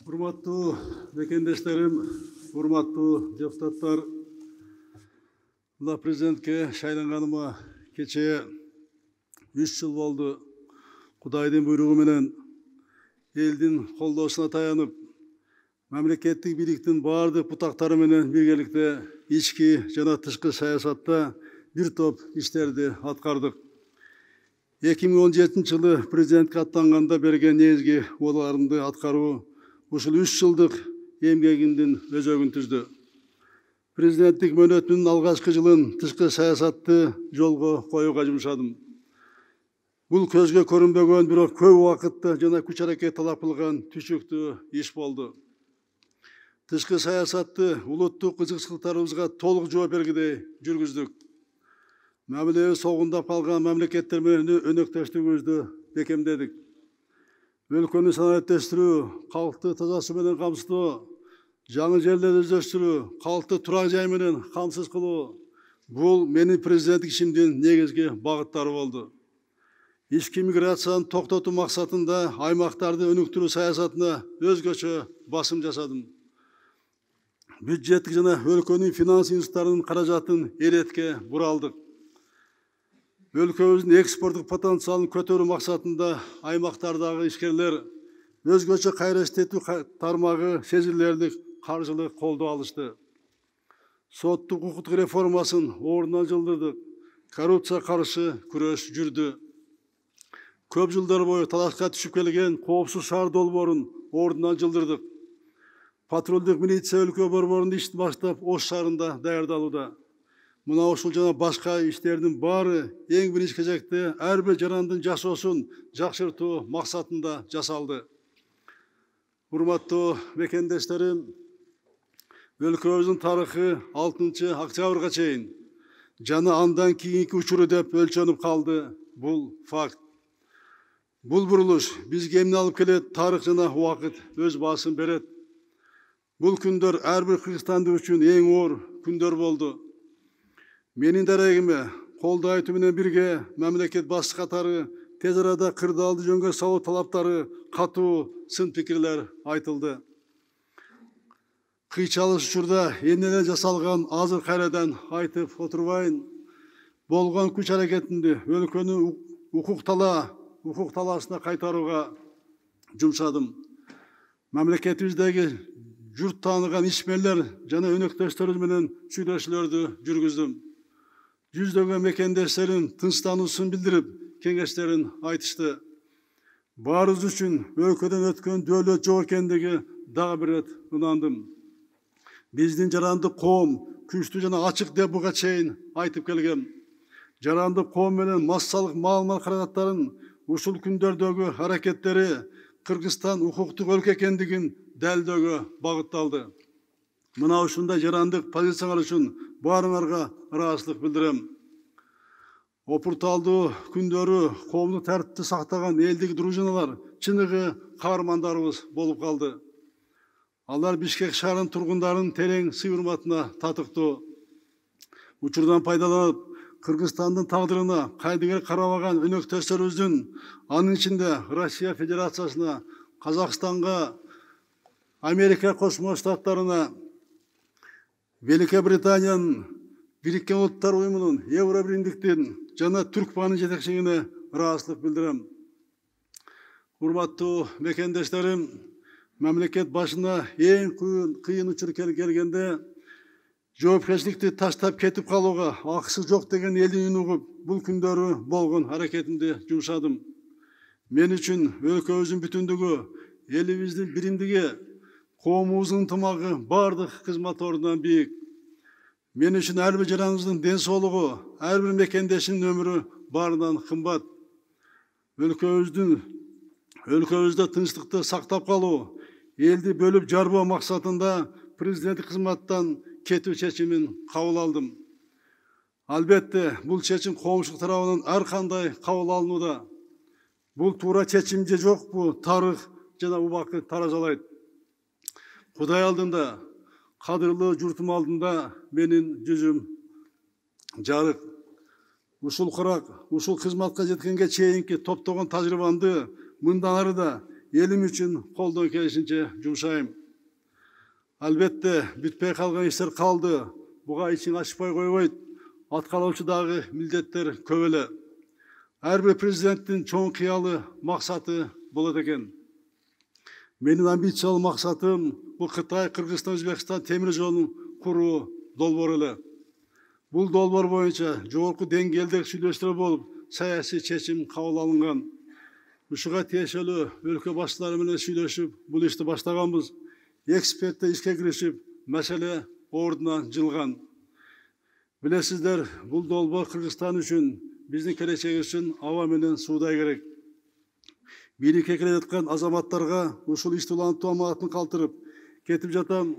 Урматтуу мекендештерим, урматтуу депутаттар, мына президентке шайланганыма кечээ 3 жыл болду. Кудайдын буйругу менен элдин колдоосуна таянып, мамлекеттик бийликтин баардык бутактары менен биргеликте ички жана тышкы саясатта бир топ иштерди аткардык. 2017 жылы президентке аттанганда берген негизги убаларымды аткаруу ушул 3 жылдык эмгегимдин өзөгүн түздү. Президенттик мөөнөтүнүн алгачкы жылын тышкы саясатты жолго коюуга жумшадым. Бул көзгө көрүнбөгөн, бирок көп убакытты жана күч аракет талап кылган түшүктүү иш болду. Тышкы саясатты улуттук кызыкчылыктарыбызга толук жооп бергидей жүргүздүк. Мамилебиз согундап калган мамлекеттер менен өнөктөштүгүбүздү бекемдедик. Өлкөнү санариптештирүү, калкты таза суу менен камсыздоо, жаңы жерлерди өздөштүрүү, калкты турак жай менен камсыз кылуу — бул менин президенттик ишимдин негизги багыттары болду. Ички миграцияны токтотуу максатында аймактарды өнүктүрүү саясатына өзгөчө басым жасадым. Бюджеттик жана өлкөнүн финанс институттарынын каражатын эретке буралдык. Өлкөбүздүн экспорттук потенциалын көтөрүү максатында аймактардагы ишкерлер өзгөчө кайраштетүү тармагы сезилерлик каржылык колдоо алышты. Соттук укуктук реформасын ордунан жылдырдык. Коррупция каршы күрөш жүрдү. Көп жылдар бою талашка түшүп келген коопсуз шаар долбоорун ордунан жылдырдык. Патрулдук милиция өлкө борборунун ишти баштап Ош шаарында даярдалууда. Мына ушул жана башка иштердин баары эң биринчи кезекте ар бир жарандын жашоосун жакшыртуу максатында жасалды. Урматтуу мекендештерим, өлкөбүздүн тарыхы 6 октябрга чейин жана андан кийинки учуру деп өлчөнүп калды. Бул факт. Бул бурулуш бизге эмне алып келет? Тарых жана убакыт өз баасын берет. Бул күндөр ар бир кыргызстандык үчүн эң оор күндөр болду. Менин дарегиме колдоо айтуу менен бирге мамлекет башчысы катары тез арада кырдаалды жөнгө салуу талаптары катуу сын пикирлер айтылды. Кыйчалыш учурда эмнелер жасалган азыр кайрадан айтып отурбайын. Болгон күч аракетимди өлкөнүн укук талаасына кайтарууга жумшадым. Мамлекетибиздеги журт тааныган ишмерлер жана өнөктөштөрүбүз менен сүйлөшүүлөрдү жүргүздүм. Жүздөгөн мекендештерим тынчтануусун билдирип, кеңештерин айтышты. Баарыбыз үчүн өлкөдөн өткөн дөөлөт жок экендиги дагы бир рет ынандым. Биздин жарандык коом күчтүү жана ачык деп буга чейин айтып келгем. Жарандык коом менен массалык маалымат каражаттарын ушул күндөрдөгү аракеттери Кыргызстан укуктук өлкө экендигин далилдөөгө багытталды. Мына ушундай жарандык позициялар үчүн баарыңарга ыраазычылык билдирем. Опурталдуу күндөрү коомдук тартипти сактаган элдик дружиналар чыныгы каармандарыбыз болуп калды. Алар Бишкек шаарынын тургундарын терең сый-урматына татыктуу. Учурдан пайдаланып, Кыргызстандын тагдырына кайдыгер карабаган өнөктөштөрүбүздүн, анын ичинде Россия Федерациясына, Казакстанга, Америка Кошмо Штаттарына, Великобританиянын, Бириккен Улуттар Уюмунун, Евробиримдиктин жана Түркманын жетекчилигине ыраазычылык билдирем. Урматтуу мекендештерим, мамлекет башына эң кыйын учур келгенде жоопкерчиликти таштап кетип калууга акысы жок деген элдин үнүн угуп, бул күндөрү болгон аракетимди жумшадым. Мен үчүн өлкөбүздүн бүтүндүгү, элибиздин биримдиги, коомубуздун ынтымагы бардык кызмат ордунан бийик. Мен үчүн ар бир жараныбыздын ден соолугу, ар бир мекендештин өмүрү баарынан кымбат. Өлкөбүздө тынчтыкты сактап калуу, элди бөлүп жарбоо максатында президенттик кызматтан кетүү чечимин кабыл алдым. Албетте, бул чечим коомчулук тарабынан ар кандай кабыл алынууда. Бул туура чечим же жокпу, тарых жана убакыт таразалайт. Кудай алдында, кадырлуу журтум алдында менин жүзүм жарык. Ушул кызматка жеткенге чейинки топтогон тажрыйбамды мындан ары да elim üçün koldan kelişince jumşayım. Albatta, bitpey kalgan işler kaldı. Buga için açpay koyboyt. Atkalaучудагы милдеттер көп эле. Ар бир президенттин чоң кыялы, максаты болот экен. Менин амбициялуу максатым бул Кытай, Кыргызстан, Өзбекстан темир жолун куруу долбоор эле. Бул долбоор боюнча жогорку деңгээлдеги сүйлөшүүлөр болуп, саясий чечим кабыл алынган. Ушуга тиешелүү өлкө башчылары менен сүйлөшүп, бул ишти баштаганбыз. Эксперттер ишке киришип, маселе ордуна жылган. Bilesizler, bu dolbor Kırgızstan üçün, bizdin keleceği üçün ava menen suuday gerek. Birlikte keletken azamatlarga uşul iştilanı tuamatını kaldırıp, ketip jatam,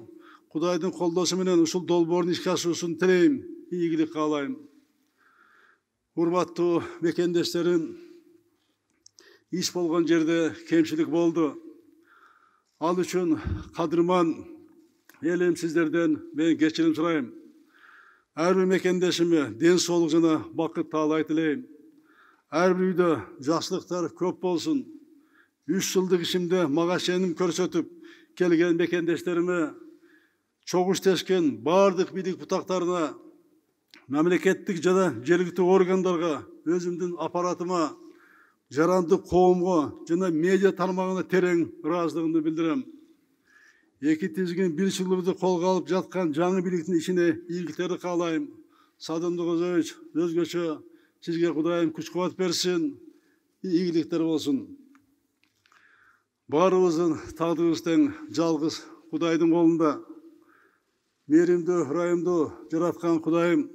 Kudaydın koldosu menen uşul dolborun işke aşuusun tileyim, iyigilik kaalayım. Hurmattуу mekendeslerim, iş bolgan jerde kemçilik boldu. Al üçün kadırman elim sizlerden ben geçirim surayım. Her bir mekendeşime den soğuk jana bakıt taалай tileyim. Her bir uyda жақсылықтар көп bolsun. 3 yıldık işimde mağa şenim körsetip kelgen mekendeşlerime çok işteşken bardık bilik butaklarına, memleketlik jada жергиликтүү organlarga, özümdün aparatıma, jarandık koğumga, jana media tarmağına tereң ыраазылыгымды bildirem. Eki tizgin bir çılgıbızı kolga alıp jatkan жаңы биликтин işine iyilikleri kaalayım. Sadым Догозович, özgöçe sizge Kudayım күч кубат bersin, iyilikleri olsun. Barыбыздын taqdırыбыз teң жалгыз Kudayдын kolunda. Merimdүү, ырайымдуу жараткан Kudayım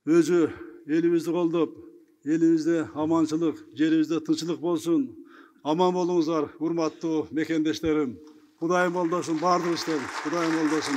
özü elibizdi koldop, elimizde amançılık, jerimizde tınçılık bolsun. Aman bolуңуздар, hurmattуу mekendештерим. Kudayım oldaşın, bardığıştır. Kudayım oldaşın.